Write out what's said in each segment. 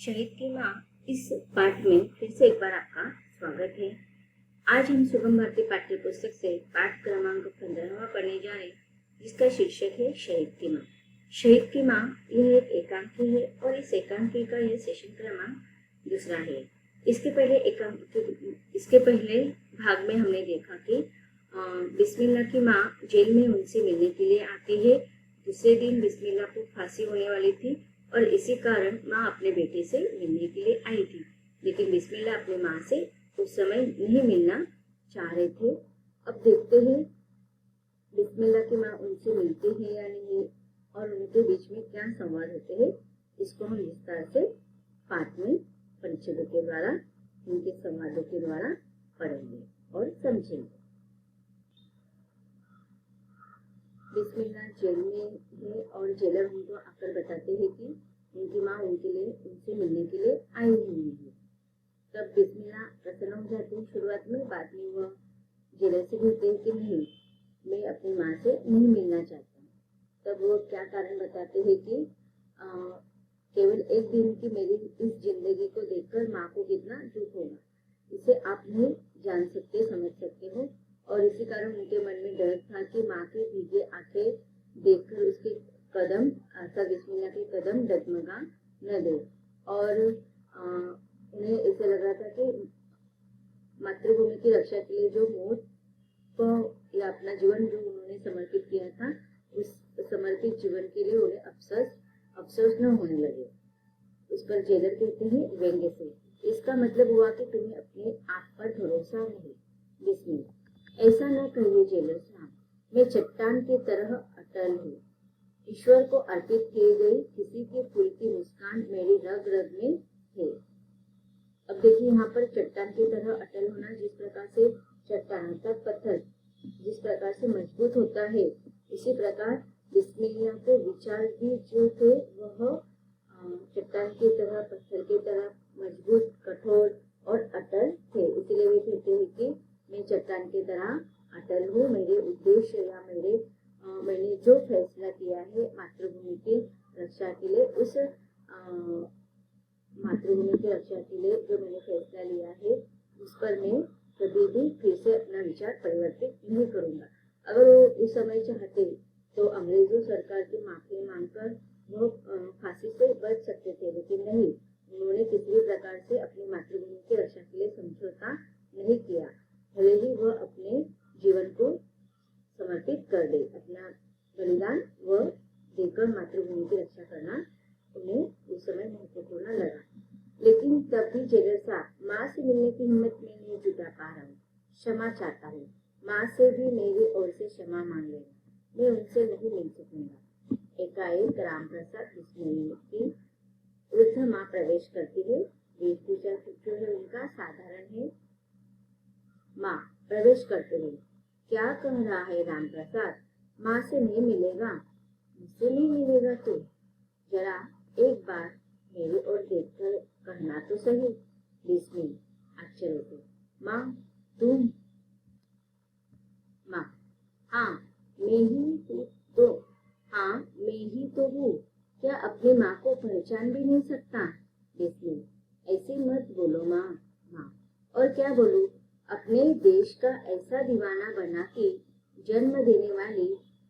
शहीद की माँ इस पाठ में फिर से एक बार आपका स्वागत है। आज हम सुगम भारती पाठ्य पुस्तक से पाठ क्रमांक 15वां पढ़ने जा रहे हैं, जिसका शीर्षक है शहीद की माँ। शहीद की माँ यह एक एकांकी है और इस एकांकी का यह सेशन क्रमांक दूसरा है। इसके पहले भाग में हमने देखा कि बिस्मिल्लाह की माँ जेल में उनसे मिलने के लिए आती है। दूसरे दिन बिस्मिल्लाह को फांसी होने वाली थी और इसी कारण माँ अपने बेटे से मिलने के लिए आई थी, लेकिन बिस्मिल्लाह अपनी माँ से उस समय नहीं मिलना चाह रहे थे। अब देखते हैं बिस्मिल्लाह की माँ उनसे मिलती है या नहीं और उनके बीच में क्या संवाद होते हैं। इसको हम विस्तार से पाठ में परिच्छेदों के द्वारा, उनके संवादों के द्वारा पढ़ेंगे और समझेंगे। बिस्मिल्लाह जेल में है और जेलर उनको आकर बताते हैं कि उनकी माँ उनसे मिलने के लिए आई हुई है। तब बिस्मिल्लाह प्रसन्न हो जाती है शुरुआत में, बाद में वह जेलर से कहते हैं कि नहीं, मैं अपनी माँ से नहीं मिलना चाहता। तब वो क्या कारण बताते हैं कि केवल एक दिन की मेरी इस जिंदगी को देखकर माँ को कितना दुख होगा, इसे आप नहीं जान सकते, समझ सकते हो। और इसी कारण उनके मन में डर था कि माँ की भीगी आंखें देखकर उसके कदम अर्थात बिस्मिल्लाह के कदम डगमगा न दे। और उन्हें ऐसा लग रहा था कि मातृभूमि की रक्षा के लिए जो मौत को या अपना जीवन जो उन्होंने समर्पित किया था, उस समर्पित जीवन के लिए उन्हें अफसोस न होने लगे। उस पर जेलर कहते हैं व्यंग्य से, इसका मतलब हुआ कि तुम्हें अपने आप पर भरोसा नहीं। बिस्मिल्लाह, ऐसा न कहिए जेलर साहब, मैं चट्टान की तरह अटल हूँ। ईश्वर को अर्पित की गई किसी के फूल की मुस्कान मेरी रग रग में है। अब देखिए यहाँ पर चट्टान की तरह अटल होना, जिस प्रकार से चट्टान अर्थात पत्थर जिस प्रकार से मजबूत होता है, इसी प्रकार बिस्मिल्लाह के विचार भी जो थे वह चट्टान की तरह, पत्थर की तरह मजबूत, कठोर और अटल थे। इसलिए वे कहते हैं कि मैं चट्टान की तरह अटल हूँ। मेरे उद्देश्य या मैंने जो फैसला किया है मातृभूमि की रक्षा के लिए, उस मातृभूमि की रक्षा के लिए जो मैंने फैसला लिया है, उस पर मैं कभी भी फिर से अपना विचार परिवर्तित नहीं करूंगा। अगर वो उस समय चाहते तो अंग्रेजों सरकार की माफी मांगकर वो फांसी से बच सकते थे, लेकिन नहीं, उन्होंने किसी भी प्रकार से अपनी मातृभूमि की रक्षा के लिए समझौता नहीं किया। भले ही वह अपने जीवन को समर्पित कर दे, अपना बलिदान वह देकर मातृभूमि की रक्षा करना उन्हें उस समय महत्वपूर्ण लगा। लेकिन तब भी जेलर साहब, माँ से मिलने की हिम्मत मैं नहीं जुटा पा रहा हूँ, क्षमा चाहता हूँ। माँ से भी मेरी ओर से क्षमा मांग लेना, मैं उनसे नहीं मिल सकूंगा। एकाएक राम प्रसाद बिस्मिल्लाह की वृद्ध माँ प्रवेश करती है। वेशभूषा जो है उनका साधारण है। माँ प्रवेश करते हुए, क्या कह रहा है राम प्रसाद, माँ से नहीं मिलेगा? मुझसे नहीं मिलेगा तो जरा एक बार मेरी ओर देखकर कहना तो सही। बिस्मिल्लाह आश्चर्य से, माँ तुम? माँ, हाँ मैं ही तो हूँ। क्या अपनी माँ को पहचान भी नहीं सकता? बिस्मिल्लाह, ऐसे मत बोलो माँ। माँ, और क्या बोलूं? अपने देश का ऐसा दीवाना बना कि जन्म देने वाली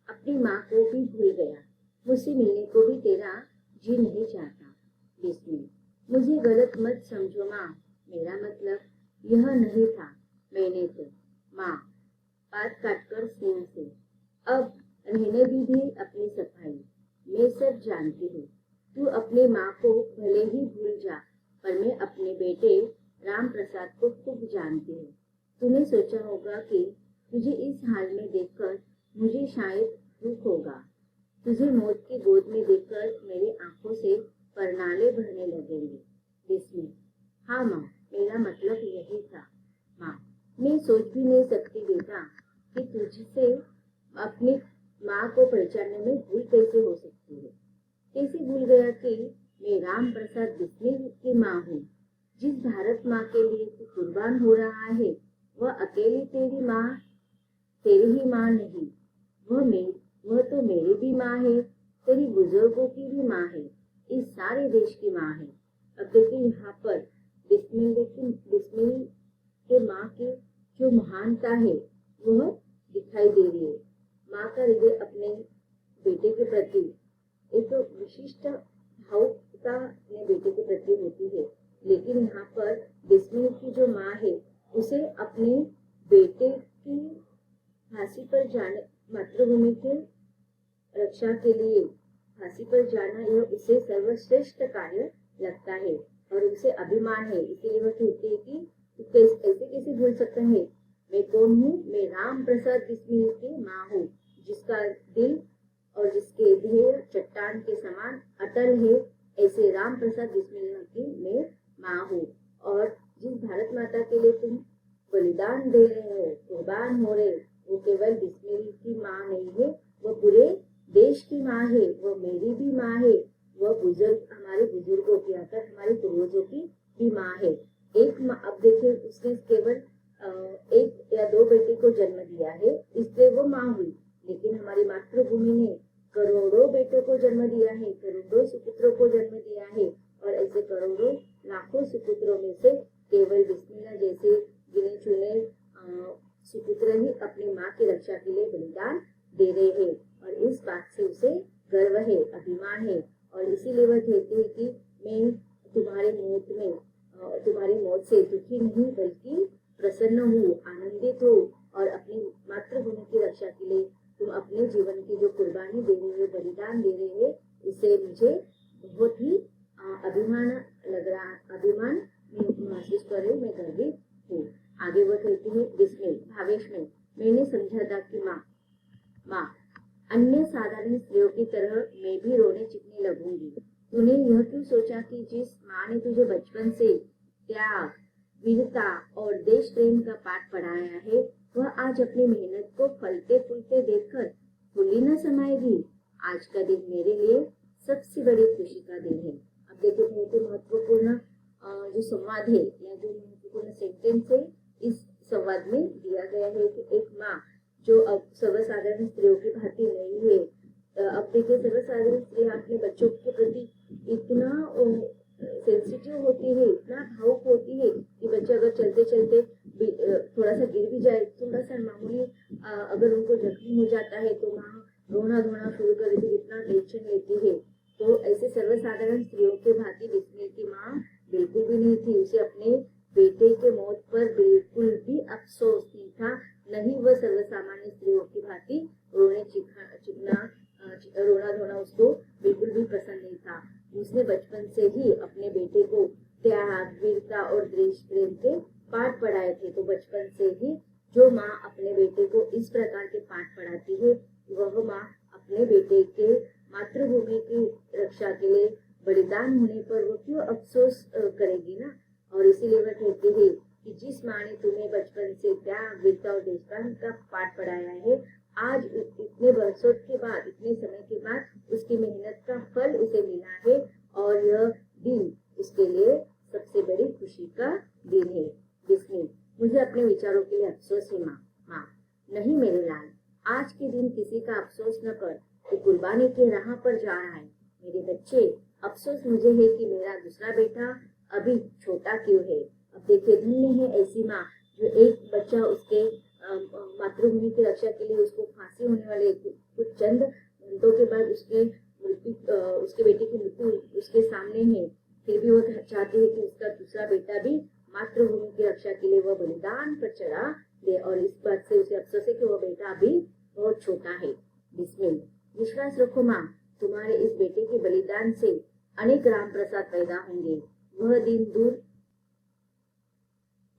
अपनी माँ को भी भूल गया। मुझसे मिलने को भी तेरा जी नहीं चाहता। बिस्मिल्लाह, मुझे गलत मत समझो माँ, मेरा मतलब यह नहीं था। मैंने तो माँ बात काटकर स्नेह से, अब रहने भी अपनी सफाई, मैं सब जानती हूँ। तू अपनी माँ को भले ही भूल जा, पर मैं अपने बेटे राम प्रसाद को खूब जानती हूँ। तूने सोचा होगा कि तुझे इस हाल में देखकर मुझे शायद दुख होगा। तुझे मौत की गोद में देखकर मेरी आंखों से परनाले बहने लगेंगे। बिस्मिल्लाह, हाँ माँ, मेरा मतलब यही था। माँ, मैं सोच भी नहीं सकती बेटा कि तुझसे अपनी माँ को पहचानने में भूल कैसे हो सकती है। कैसे भूल गया कि मैं राम प्रसाद बिस्मिल की माँ हूँ। जिस भारत माँ के लिए तू कुर्बान हो रहा है, वह अकेली तेरी ही माँ नहीं, वह तो मेरी भी माँ है, तेरी बुजुर्गों की भी माँ है, इस सारे देश की माँ है। अब देखिए यहाँ पर बिस्मिल के माँ की जो महानता है वह दिखाई दे रही है। माँ का हृदय अपने बेटे के प्रति एक विशिष्ट भावुकता अपने बेटे के प्रति होती है, लेकिन यहाँ पर बिस्मिल की जो माँ है उसे अपने बेटे की फांसी पर जाने, मातृभूमि के रक्षा के लिए फांसी पर जाना यह उसे सर्वश्रेष्ठ कार्य लगता है और उसे अभिमान है। इसीलिए वह कहती है कि तू ऐसे कैसे भूल सकता है, मैं कौन हूँ, मैं राम प्रसाद बिस्मिल की माँ हूँ, जिसका दिल और जिसके ध्येय चट्टान के समान अटल है। ऐसे राम प्रसाद बिस्मिल की मैं माँ हूँ। और जिस भारत माता के लिए तुम बलिदान दे रहे हो, कुर्बान हो रहे, वो केवल बिस्मिल की माँ नहीं है, वह पूरे देश की माँ है, वह मेरी भी माँ है, वह हमारे बुजुर्गों की अर्थात हमारे पूर्वजों की भी माँ है। एक माँ, अब देखिए उसने केवल एक या दो बेटे को जन्म दिया है, इसलिए वो माँ हुई, लेकिन हमारी मातृभूमि ने करोड़ों बेटों को जन्म दिया है, करोड़ों सुपुत्रों को जन्म दिया है, और ऐसे करोड़ों लाखों सुपुत्रों में से केवल बिस्मिल्लाह जैसे गिने चुने सुपुत्र ही अपनी माँ की रक्षा के लिए बलिदान दे रहे हैं, और इस बात से उसे गर्व है, अभिमान है। और इसीलिए वह कहती है कि मैं तुम्हारी मौत से दुखी नहीं बल्कि प्रसन्न हूँ, आनंदित हूँ, और अपनी मातृभूमि की रक्षा के लिए तुम अपने जीवन की जो कुर्बानी दे रहे हो, बलिदान दे रहे हो, इससे मुझे बहुत ही अभिमान लग रहा, अभिमान महसूस कर रही, मैं गर्वित हूँ। आगे वह कहती है बिस्मिल भावेश में, मैंने समझा था कि माँ अन्य साधारण स्त्रियों की तरह मैं भी रोने चिकने लगूंगी। तूने यह क्यों सोचा कि जिस माँ ने तुझे बचपन से त्याग, वीरता और देश प्रेम का पाठ पढ़ाया है, वह आज अपनी मेहनत को फलते फूलते देखकर फूली न समाएगी। आज का दिन मेरे लिए सबसे बड़ी खुशी का दिन है। अब देखिए बहुत ही महत्वपूर्ण जो संवाद है या जो महत्वपूर्ण सेंटेंस है इस संवाद में दिया गया है कि एक माँ जो अब सर्वसाधारण स्त्रियों की भांति नहीं है। अब देखिए सर्वसाधारण स्त्री अपने बच्चों के प्रति इतना सेंसिटिव होती है, इतना भावुक होती है कि बच्चे अगर चलते चलते थोड़ा सा गिर भी जाए, थोड़ा सा मामूली अगर उनको जख्मी हो जाता है तो माँ रोना धोना शुरू कर देती है, इतना टेंशन लेती है। तो ऐसे सर्वसाधारण स्त्रियों के भांति बिस्मिल की माँ बिल्कुल भी नहीं थी। उसे अपने बेटे के मौत पर बिल्कुल भी अफसोस नहीं था, नहीं वह सर्वसामान्य स्त्रियों की भांति रोना धोना उसको बिल्कुल भी पसंद नहीं था। उसने बचपन से ही अपने बेटे को त्याग, वीरता और देश प्रेम के पाठ पढ़ाए थे। तो बचपन से ही जो माँ अपने बेटे को इस प्रकार के पाठ पढ़ाती है, वह माँ अपने बेटे के मातृभूमि की रक्षा के लिए बलिदान होने पर वो क्यों अफसोस करेगी ना। और इसीलिए वह कहते हैं कि जिस माँ ने तुम्हें बचपन से त्याग, वीरता और देशप्रेम का पाठ पढ़ाया है, आज इतने वर्षों के बाद, इतने समय के बाद उसकी मेहनत का फल उसे मिला है, और यह दिन उसके लिए सबसे बड़ी खुशी का दिन है। बिस्मिल, मुझे अपने विचारों के लिए अफसोस है माँ। नहीं मेरे लाल, आज के दिन किसी का अफसोस न कर, तो कुर्बानी के राह पर जा रहा है। मेरे बच्चे, अफसोस मुझे है कि मेरा दूसरा बेटा अभी छोटा क्यों है। अब देखिए धन्य है ऐसी माँ जो एक बच्चा उसके मातृभूमि की रक्षा के लिए उसको फांसी होने वाले कुछ चंद घंटों के बाद उसके बेटे की मृत्यु उसके सामने है, फिर भी वो चाहती है कि उसका दूसरा बेटा भी मातृभूमि की रक्षा के लिए वह बलिदान पर चढ़ा दे, और इस बात से उसे अफसोस है कि वह बेटा अभी बहुत छोटा है। बिस्मिल, विश्वास रखो माँ, तुम्हारे इस बेटे के बलिदान से अनेक राम प्रसाद पैदा होंगे। वह दिन दूर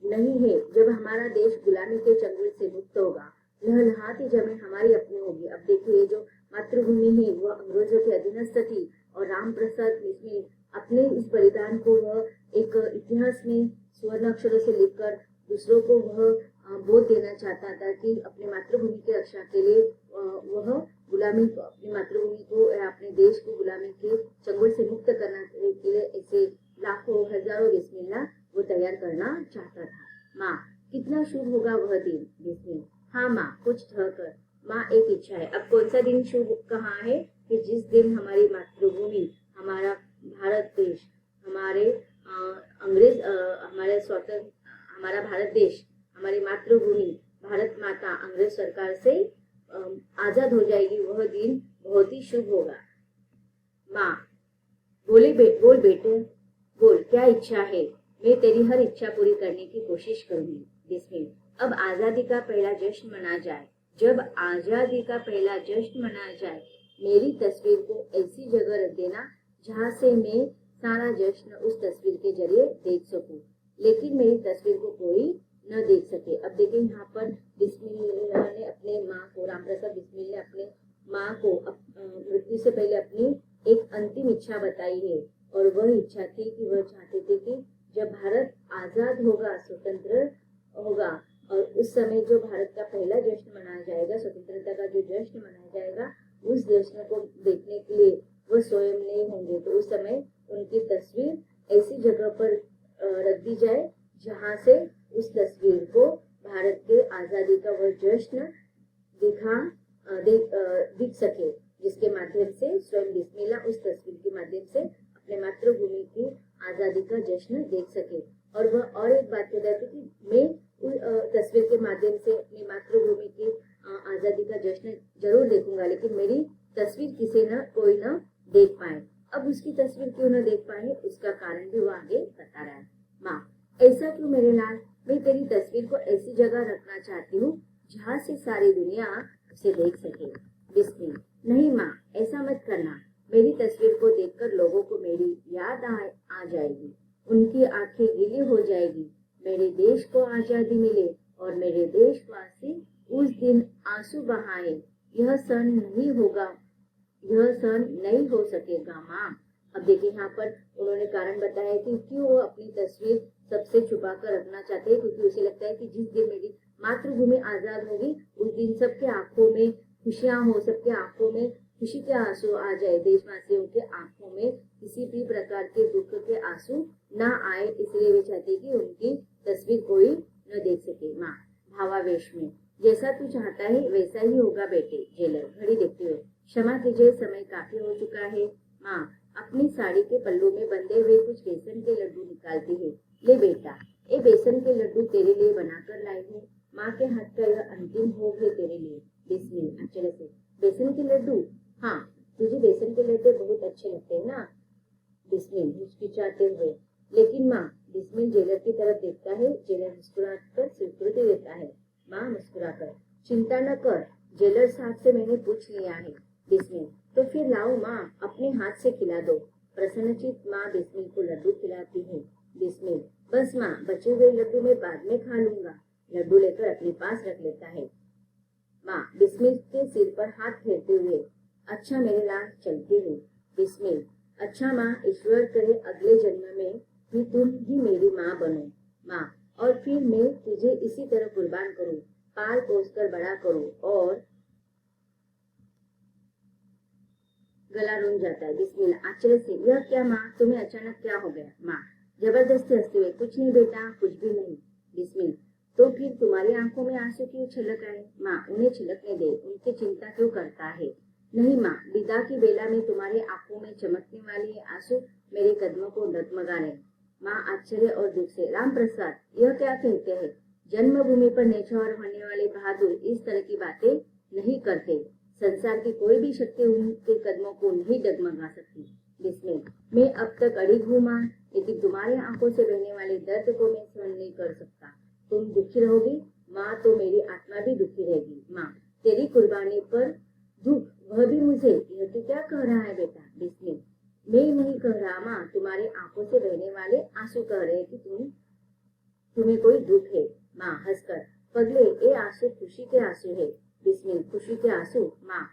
नहीं है जब हमारा देश गुलामी के चंगुल से मुक्त होगा, लहलहाती जमीन हमारी अपनी होगी। अब देखिए जो मातृभूमि है वह अंग्रेजों के अधीनस्थ थी, और राम प्रसाद बिस्मिल अपने इस बलिदान को वह एक इतिहास में स्वर्ण अक्षरों से लिखकर दूसरों को वह बोध देना चाहता था कि अपनी मातृभूमि की रक्षा के लिए वह गुलामी को, अपनी मातृभूमि को या अपने देश को गुलामी के चंगुल से मुक्त करने के लिए ऐसे लाखों हजारों बिस्मिल्लाह वो तैयार करना चाहता था। माँ, कितना शुभ होगा वह दिन। बिस्मिल, हाँ माँ, कुछ ठहकर। माँ, एक इच्छा है। अब कौन सा दिन शुभ कहाँ है कि जिस दिन हमारी मातृभूमि, हमारा भारत देश, हमारे बोल बेटे, बोल क्या इच्छा है, मैं तेरी हर इच्छा पूरी करने की कोशिश करूंगी। बिस्मिल। अब आजादी का पहला जश्न मना जाए। जब आजादी का पहला जश्न मनाया जाए, मेरी तस्वीर को ऐसी जगह रख देना जहाँ से मैं सारा जश्न उस तस्वीर के जरिए देख सकूं, लेकिन मेरी तस्वीर को कोई न देख सके। अब देखिए यहाँ पर बिस्मिल ने अपने माँ को, राम प्रसाद बिस्मिल ने अपने माँ को मृत्यु से पहले अपनी एक अंतिम इच्छा बताई है, और वह इच्छा थी कि वह चाहते थे कि जब भारत आजाद होगा, स्वतंत्र होगा, और उस समय जो भारत का पहला जश्न मनाया जाएगा, स्वतंत्रता का जो जश्न मनाया जाएगा, उस जश्न को देखने के लिए वो स्वयं नहीं होंगे, तो उस समय उनकी तस्वीर ऐसी जगह पर रख दी जाए जहां से उस तस्वीर को भारत के आजादी का वह जश्न दिख सके, जिसके माध्यम से स्वयं बिस्मिल्लाह उस तस्वीर के माध्यम से अपने मातृभूमि की आजादी का जश्न देख सके। और वह और एक बात कहता है कि मैं तस्वीर के माध्यम से अपनी मातृभूमि की आजादी का जश्न जरूर देखूंगा, लेकिन मेरी तस्वीर किसी न कोई न देख पाए। अब उसकी तस्वीर क्यों न देख पाए, उसका कारण भी वो आगे बता रहा है। माँ, ऐसा क्यों मेरे लाल, मैं तेरी तस्वीर को ऐसी जगह रखना चाहती हूँ जहाँ से सारी दुनिया उसे देख सके। बिस्मिल। नहीं माँ, ऐसा मत करना, मेरी तस्वीर को देखकर लोगों को मेरी याद आ जाएगी, उनकी आंखें गीली हो जाएगी, मेरे देश को आजादी मिले और मेरे देशवासी उस दिन आंसू बहाए, यह सहन नहीं होगा, यह सहन नहीं हो सकेगा माँ। अब देखिए यहाँ पर उन्होंने कारण बताया कि क्यों वो अपनी तस्वीर सबसे छुपा कर रखना चाहते हैं, क्योंकि उसे लगता है कि जिस दिन मेरी मातृभूमि आजाद होगी, उस दिन सबके आंखों में खुशियां हो, सबके आंखों में खुशी के आंसू आ जाए, देशवासियों के आंखों में किसी भी प्रकार के दुख के आंसू ना आए, इसलिए वे चाहते कि उनकी तस्वीर कोई न देख सके। माँ भावावेश में, जैसा तू चाहता है वैसा ही होगा बेटे। जेलर घड़ी देखते हुए, क्षमा कीजिए, समय काफी हो चुका है। माँ अपनी साड़ी के पल्लू में बंधे हुए कुछ बेसन के लड्डू निकालती है। ले बेटा, ये बेसन के लड्डू तेरे लिए बनाकर लाई हूँ, माँ के हाथ का यह अंतिम भोग है तेरे लिए। बिस्मिल। अच्छे से, बेसन के लड्डू, हाँ तुझे बेसन के लड्डू बहुत अच्छे लगते हैं ना। बिस्मिल हिचकिचाते हुए, लेकिन माँ, बिस्मिल जेलर की तरफ देखता है, जेलर मुस्कुराकर स्वीकृति देता है। माँ मुस्कुराकर, चिंता न कर, जेलर साहब से मैंने पूछ लिया है। बिस्मिल, तो फिर लाओ माँ, अपने हाथ से खिला दो। प्रसन्नचित माँ बिस्मिल को लड्डू खिलाती है। बिस्मिल, बस माँ, बचे हुए लड्डू मैं बाद में खा लूंगा। लड्डू लेकर अपने पास रख लेता है। माँ बिस्मिल के सिर पर हाथ फेरते हुए, अच्छा मेरे लाल, चलती हूँ। बिस्मिल, अच्छा माँ, ईश्वर करे अगले जन्म में भी तुम ही मेरी माँ बनो माँ, और फिर मैं तुझे इसी तरह कुर्बान करूँ, पाल पोस कर बड़ा करूँ। और गला रूंझ जाता है। बिस्मिल आश्चर्य से, यह क्या माँ, तुम्हें अचानक क्या हो गया। माँ जबरदस्ती हंसते हुए, कुछ नहीं बेटा, कुछ भी नहीं। बिस्मिल, तो फिर तुम्हारी आंखों में आंसू क्यों छलक आए। माँ उन्हें छलकने दे, उनकी चिंता क्यों करता है। नहीं माँ, विदा की बेला में तुम्हारी आंखों में चमकने वाले आंसू मेरे कदमों को डगमगा रहे। माँ आश्चर्य और दुख से, राम प्रसाद यह क्या कहते हैं, जन्मभूमि पर न्यौछावर होने वाले बहादुर इस तरह की बातें नहीं करते, संसार की कोई भी शक्ति उनके कदमों को नहीं डगमगा सकती। बिस्मिल, मैं अब तक अड़िग हूँ माँ, लेकिन तुम्हारे आंखों से बहने वाले दर्द को मैं सहन नहीं कर सकता। तुम दुखी रहोगी माँ, तो मेरी आत्मा भी दुखी रहेगी। माँ तेरी कुर्बानी पर दुख, वह भी मुझे, यह तो क्या कह रहा है बेटा। बिस्मिल, मैं नहीं कह रहा माँ, तुम्हारे आंखों से बहने वाले आंसू कह रहे कि तुम्हें कोई दुख है। माँ हंसकर, पगले ये आंसू खुशी के आंसू है। बिस्मिल, खुशी के आंसू। माँ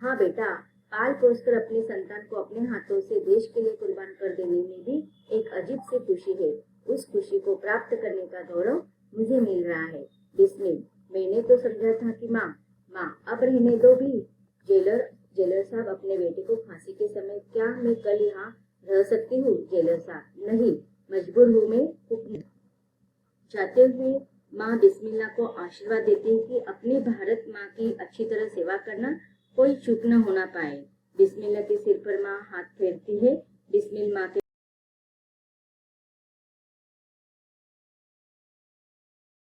हाँ बेटा, पाल पोस कर अपने संतान को अपने हाथों से देश के लिए कुर्बान कर देने में भी एक अजीब सी खुशी है, उस खुशी को प्राप्त करने का गौरव मुझे मिल रहा है। बिस्मिल, मैंने तो समझा था कि माँ अब रहने दो भी। जेलर साहब अपने बेटे को फांसी के समय, क्या मैं कल यहाँ रह सकती हूँ। जेलर साहब, नहीं, मजबूर हूँ मैं। हुक्म जाते हुए माँ बिस्मिल्लाह को आशीर्वाद देती है कि अपनी भारत माँ की अच्छी तरह सेवा करना, कोई चूक न होना पाए। बिस्मिल्लाह के सिर पर माँ हाथ फेरती है। बिस्मिल माँ के